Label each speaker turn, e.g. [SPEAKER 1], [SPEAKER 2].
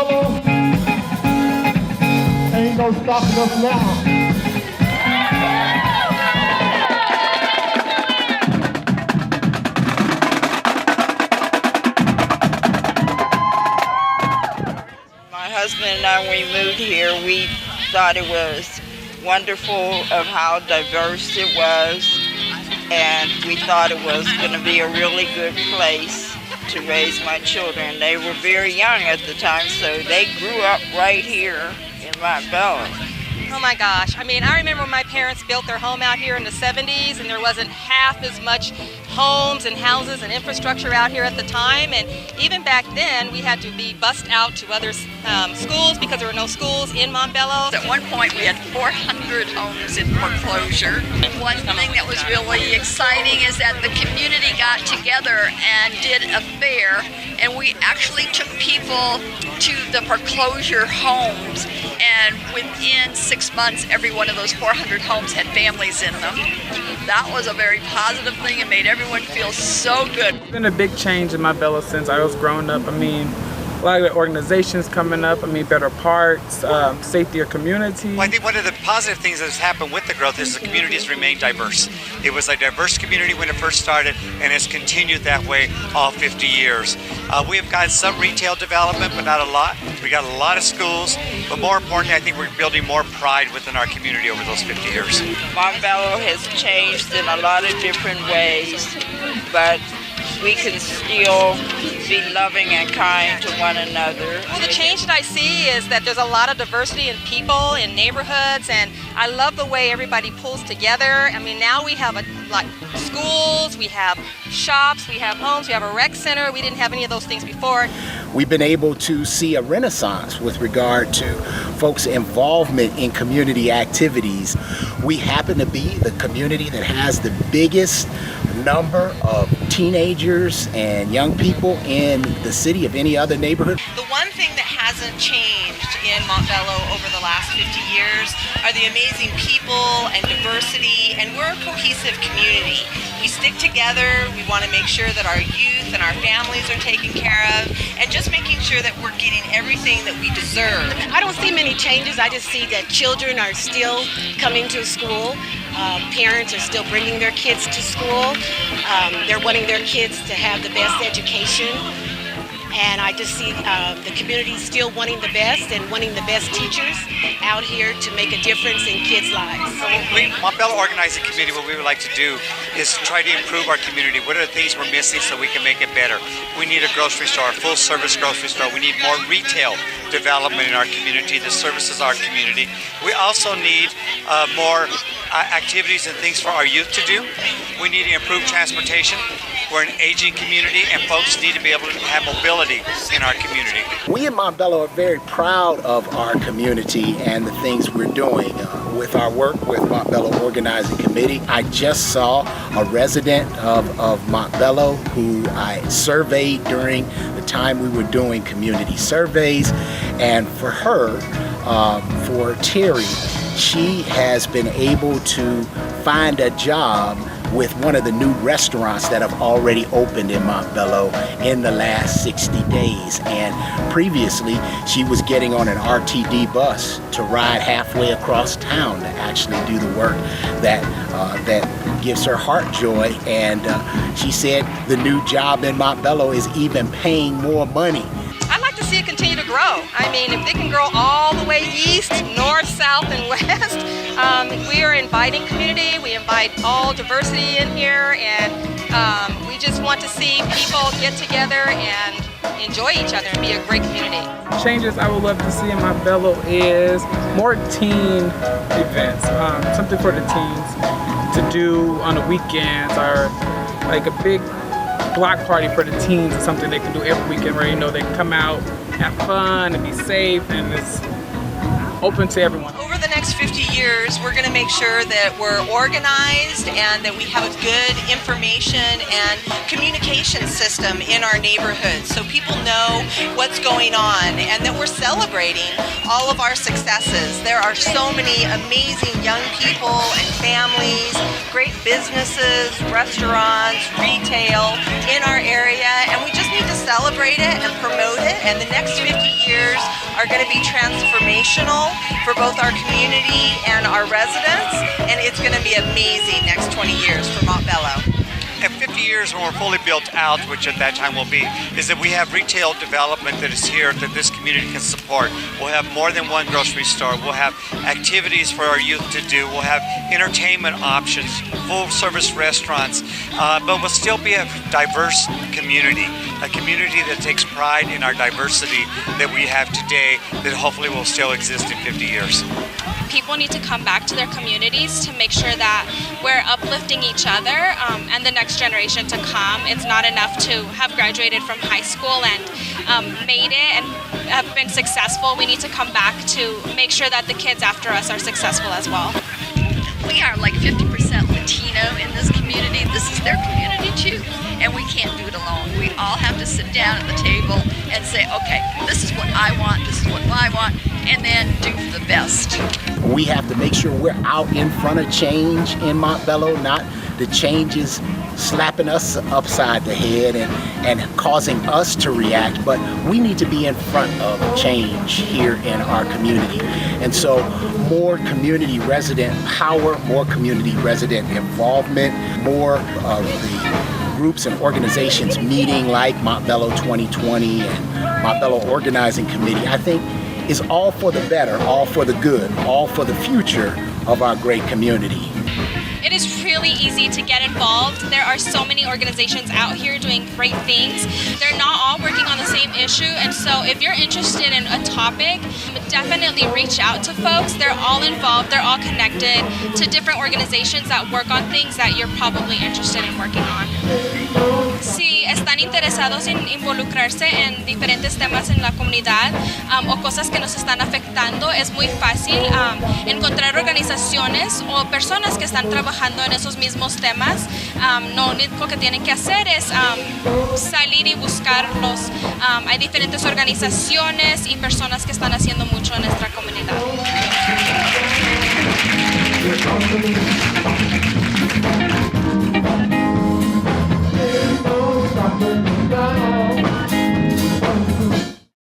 [SPEAKER 1] Montbello. Ain't no stopping us now.
[SPEAKER 2] My husband and I, when we moved here, we thought it was wonderful of how diverse it was, and we thought it was going to be a really good place to raise my children. They were very young at the time, so they grew up right here in Montbello.
[SPEAKER 3] Oh my gosh, I mean, I remember when my parents built their home out here in the 70s, and there wasn't half as much homes and houses and infrastructure out here at the time, and even back then we had to be bussed out to other schools because there were no schools in Montbello.
[SPEAKER 4] At one point we had 400 homes in foreclosure. One thing that was really exciting is that the community got together and did a fair, and we actually took people to the foreclosure homes, and within 6 months every one of those 400 homes had families in them. That was a very positive thing and made everyone feel so good.
[SPEAKER 5] It's been a big change in Montbello since I was growing up. I mean, a lot of the organizations coming up, I mean, better parks, safety of community.
[SPEAKER 6] Well, I think one of the positive things that has happened with the growth is the community has remained diverse. It was a diverse community when it first started, and it's continued that way all 50 years. We have got some retail development, but not a lot. We got a lot of schools, but more importantly, I think we're building more pride within our community over those 50 years.
[SPEAKER 2] Montbello has changed in a lot of different ways, but we can still be loving and kind to one another.
[SPEAKER 3] Well, the change that I see is that there's a lot of diversity in people, in neighborhoods, and I love the way everybody pulls together. I mean, now we have like schools, we have shops, we have homes, we have a rec center. We didn't have any of those things before.
[SPEAKER 7] We've been able to see a renaissance with regard to folks' involvement in community activities. We happen to be the community that has the biggest number of teenagers and young people in the city of any other neighborhood.
[SPEAKER 8] The one thing that hasn't changed in Montbello over the last 50 years are the amazing people and diversity, and we're a cohesive community. We stick together, we want to make sure that our youth and our families are taken care of, and just making sure that we're getting everything that we deserve.
[SPEAKER 9] I don't see many changes. I just see that children are still coming to school. Parents are still bringing their kids to school. They're wanting their kids to have the best education. And I just see the community still wanting the best and wanting the best teachers out here to make a difference in kids' lives.
[SPEAKER 6] Montbello Organizing Committee, what we would like to do is try to improve our community. What are the things we're missing so we can make it better? We need a grocery store, a full-service grocery store. We need more retail development in our community that services our community. We also need more activities and things for our youth to do. We need to improve transportation. We're an aging community, and folks need to be able to have mobility in our community.
[SPEAKER 7] We in Montbello are very proud of our community and the things we're doing with our work with Montbello Organizing Committee. I just saw a resident of Montbello who I surveyed during the time we were doing community surveys, and for her, for Terry, she has been able to find a job with one of the new restaurants that have already opened in Montbello in the last 60 days. And previously, she was getting on an RTD bus to ride halfway across town to actually do the work that gives her heart joy. And she said the new job in Montbello is even paying more money.
[SPEAKER 3] I'd like to see it continue to grow. I mean, if they can grow all the way east, north, south, and west, we are an inviting community. We invite all diversity in here, and we just want to see people get together and enjoy each other and be a great community.
[SPEAKER 5] Changes I would love to see in Montbello is more teen events, something for the teens to do on the weekends, or like a big block party for the teens is something they can do every weekend, where, you know, they can come out, have fun, and be safe, and it's open to everyone.
[SPEAKER 8] Over the next 50 years, we're going to make sure that we're organized and that we have a good information and communication system in our neighborhoods so people know what's going on and that we're celebrating all of our successes. There are so many amazing young people and families, great businesses, restaurants, retail in our area, and we just just need to celebrate it and promote it, and the next 50 years are going to be transformational for both our community and our residents, and it's going to be amazing next 20 years for Montbello.
[SPEAKER 6] In 50 years, when we're fully built out, which at that time will be, is that we have retail development that is here that this community can support. We'll have more than one grocery store. We'll have activities for our youth to do. We'll have entertainment options, full-service restaurants, but we'll still be a diverse community, a community that takes pride in our diversity that we have today that hopefully will still exist in 50 years.
[SPEAKER 10] People need to come back to their communities to make sure that we're uplifting each other and the next generation to come. It's not enough to have graduated from high school and made it and have been successful. We need to come back to make sure that the kids after us are successful as well.
[SPEAKER 4] We are like 50% Latino in this community. This is their community too, and we can't do it alone. We all have to sit down at the table and say, okay, this is what I want, this is what I want, and then do the best.
[SPEAKER 7] We have to make sure we're out in front of change in Montbello, not the changes slapping us upside the head and causing us to react, but we need to be in front of change here in our community. And so more community resident power, more community resident involvement, more of the groups and organizations meeting like Montbello 2020 and Montbello Organizing Committee, I think is all for the better, all for the good, all for the future of our great community.
[SPEAKER 10] It is really easy to get involved. There are so many organizations out here doing great things. They're not all working on the same issue, and so if you're interested in a topic, definitely reach out to folks. They're all involved, they're all connected to different organizations that work on things that you're probably interested in working on. Si están interesados en involucrarse en diferentes temas en la comunidad o cosas que nos están afectando, es muy fácil encontrar organizaciones o personas que están trabajando en esos mismos temas. Lo único que tienen que hacer es salir y buscarlos. Hay diferentes organizaciones y personas que están haciendo mucho en nuestra comunidad.